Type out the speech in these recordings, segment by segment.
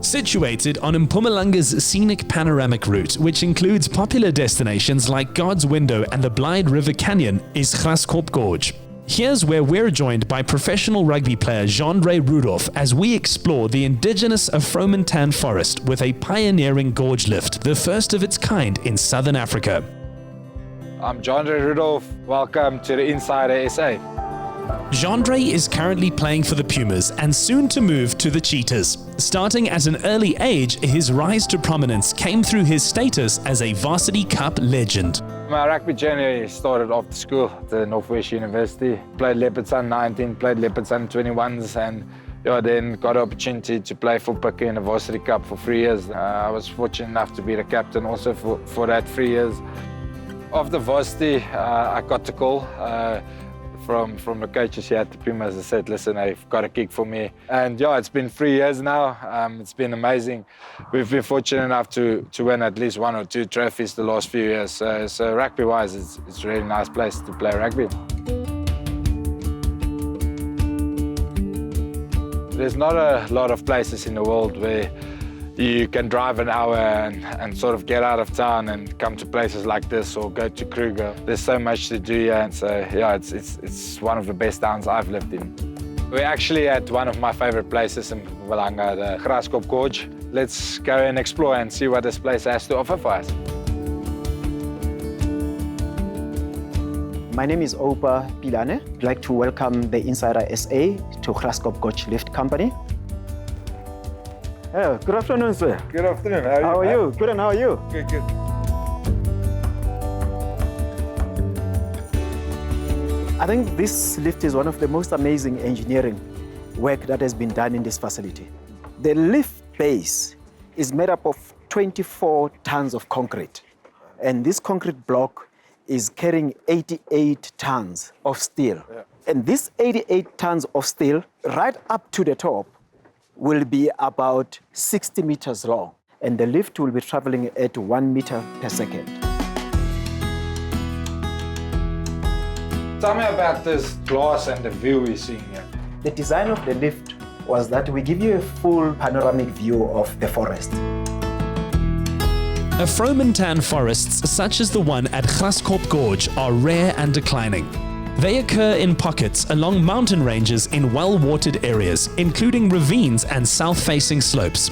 Situated on Mpumalanga's scenic panoramic route, which includes popular destinations like God's Window and the Blyde River Canyon, is Graskop Gorge. Here's where we're joined by professional rugby player Jeandré Rudolph as we explore the indigenous Afro-Montan forest with a pioneering gorge lift, the first of its kind in southern Africa. I'm Jeandré Rudolph. Welcome to the Insider SA. Jeandré is currently playing for the Pumas and soon to move to the Cheetahs. Starting at an early age, his rise to prominence came through his status as a Varsity Cup legend. My rugby journey started after school at the Northwest University. Played Leopard Sun 19, played Leopard Sun 21s, and then got the opportunity to play for Pikke in the Varsity Cup for 3 years. I was fortunate enough to be the captain also for that 3 years. After varsity, I got the call from the coaches here at the Pumas. They said, listen, they've got a gig for me. And yeah, it's been 3 years now. It's been amazing. We've been fortunate enough to win at least 1 or 2 trophies the last few years. So rugby-wise, it's a really nice place to play rugby. There's not a lot of places in the world where you can drive an hour and sort of get out of town and come to places like this or go to Kruger. There's so much to do here, and so yeah, it's one of the best towns I've lived in. We're actually at one of my favorite places in Mpumalanga, the Graskop Gorge. Let's go and explore and see what this place has to offer for us. My name is Opa Pilane. I'd like to welcome the Insider SA to Graskop Gorge Lift Company. Yeah, good afternoon, sir. Good afternoon. How are you? Good, and how are you? Good, good. I think this lift is one of the most amazing engineering work that has been done in this facility. The lift base is made up of 24 tons of concrete, and this concrete block is carrying 88 tons of steel. Yeah. And this 88 tons of steel, right up to the top, will be about 60 meters long, and the lift will be traveling at 1 meter per second. Tell me about this glass and the view we're seeing here. The design of the lift was that we give you a full panoramic view of the forest. Afro-Montan forests such as the one at Graskop Gorge are rare and declining. They occur in pockets along mountain ranges in well-watered areas, including ravines and south-facing slopes.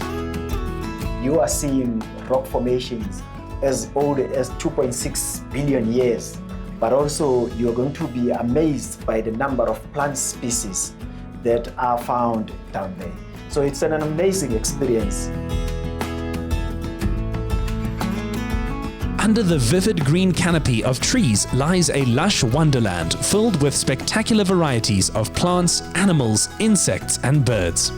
You are seeing rock formations as old as 2.6 billion years, but also you're going to be amazed by the number of plant species that are found down there. So it's an amazing experience. Under the vivid green canopy of trees lies a lush wonderland filled with spectacular varieties of plants, animals, insects, and birds.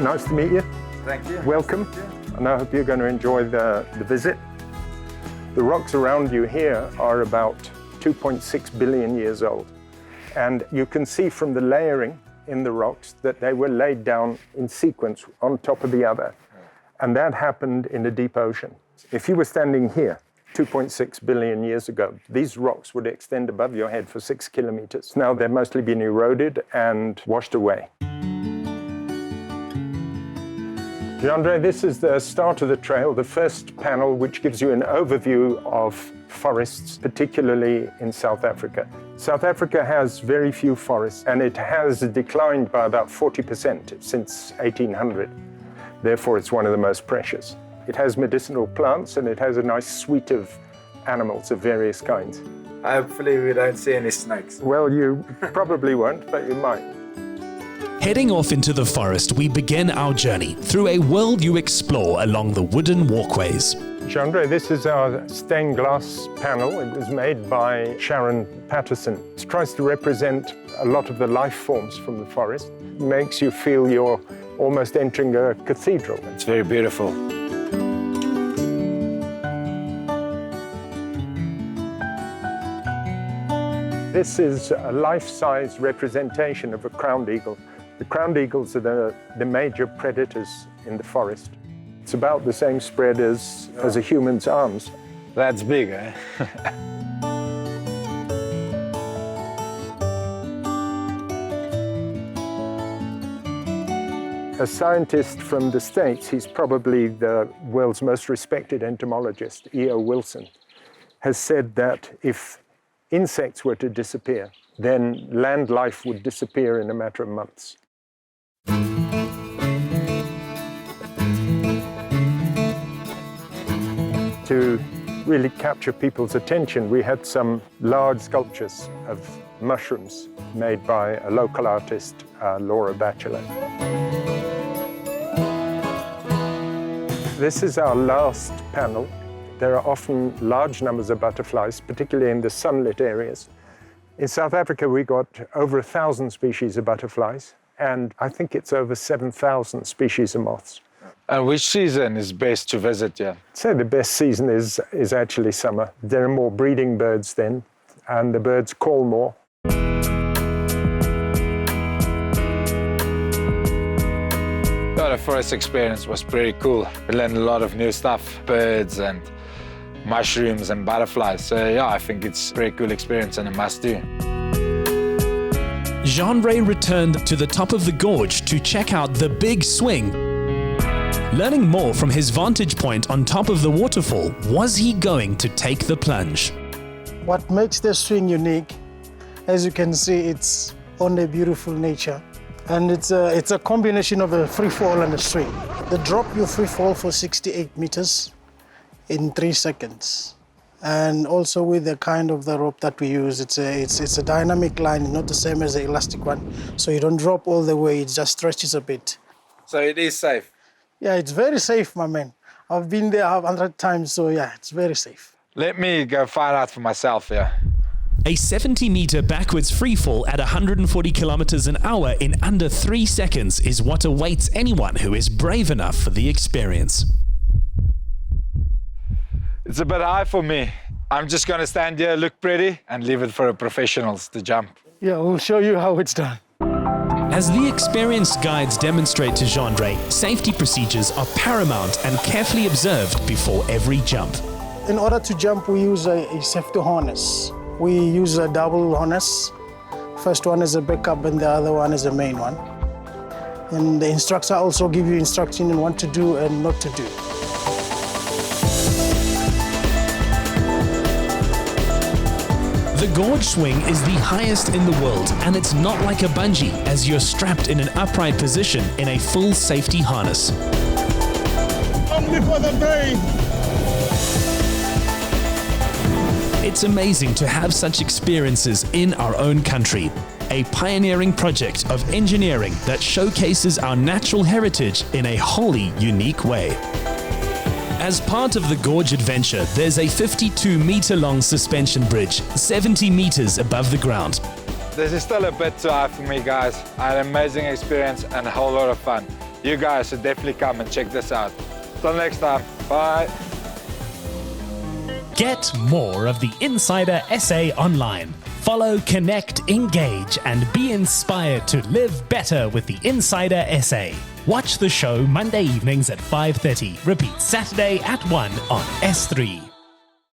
Nice to meet you. Thank you. Welcome. And I hope you're going to enjoy the visit. The rocks around you here are about 2.6 billion years old. And you can see from the layering in the rocks that they were laid down in sequence on top of the other. And that happened in the deep ocean. If you were standing here 2.6 billion years ago, these rocks would extend above your head for 6 kilometers. Now they've mostly been eroded and washed away. Jeandré, this is the start of the trail, the first panel which gives you an overview of forests, particularly in South Africa. South Africa has very few forests, and it has declined by about 40% since 1800. Therefore, it's one of the most precious. It has medicinal plants, and it has a nice suite of animals of various kinds. Hopefully we don't see any snakes. Well, you probably won't, but you might. Heading off into the forest, we begin our journey through a world you explore along the wooden walkways. Jeandré, this is our stained glass panel. It was made by Sharon Patterson. It tries to represent a lot of the life forms from the forest. It makes you feel you're almost entering a cathedral. It's very beautiful. This is a life-size representation of a crowned eagle. The crowned eagles are the major predators in the forest. It's about the same spread as a human's arms. That's big, eh? A scientist from the States, he's probably the world's most respected entomologist, E.O. Wilson, has said that if insects were to disappear, then land life would disappear in a matter of months. To really capture people's attention, we had some large sculptures of mushrooms made by a local artist, Laura Batchelor. This is our last panel. There are often large numbers of butterflies, particularly in the sunlit areas. In South Africa, we got over 1,000 species of butterflies, and I think it's over 7,000 species of moths. And which season is best to visit here? I'd say the best season is actually summer. There are more breeding birds then, and the birds call more. The forest experience was pretty cool. We learned a lot of new stuff, birds and mushrooms and butterflies. So yeah, I think it's a pretty cool experience and a must do. Jeandré returned to the top of the gorge to check out the big swing. Learning more from his vantage point on top of the waterfall, was he going to take the plunge? What makes the swing unique, as you can see, it's on a beautiful nature. And it's a combination of a free fall and a swing. The drop, you free fall for 68 meters in 3 seconds. And also with the kind of the rope that we use, it's a dynamic line, not the same as the elastic one. So you don't drop all the way, it just stretches a bit. So it is safe? Yeah, it's very safe, my man. I've been there 100 times, so yeah, it's very safe. Let me go find out for myself here. A 70-meter backwards freefall at 140 kilometers an hour in under 3 seconds is what awaits anyone who is brave enough for the experience. It's a bit high for me. I'm just going to stand here, look pretty, and leave it for the professionals to jump. Yeah, we'll show you how it's done. As the experienced guides demonstrate to Jeandré, safety procedures are paramount and carefully observed before every jump. In order to jump, we use a safety harness. We use a double harness. First one is a backup and the other one is the main one. And the instructor also gives you instruction on what to do and not to do. The gorge swing is the highest in the world, and it's not like a bungee as you're strapped in an upright position in a full safety harness. Only for the brave! It's amazing to have such experiences in our own country. A pioneering project of engineering that showcases our natural heritage in a wholly unique way. As part of the gorge adventure, there's a 52-meter-long suspension bridge, 70 meters above the ground. This is still a bit too high for me, guys. I had an amazing experience and a whole lot of fun. You guys should definitely come and check this out. Till next time, bye. Get more of the Insider SA online. Follow, connect, engage, and be inspired to live better with the Insider SA. Watch the show Monday evenings at 5:30. Repeat Saturday at 1 on S3.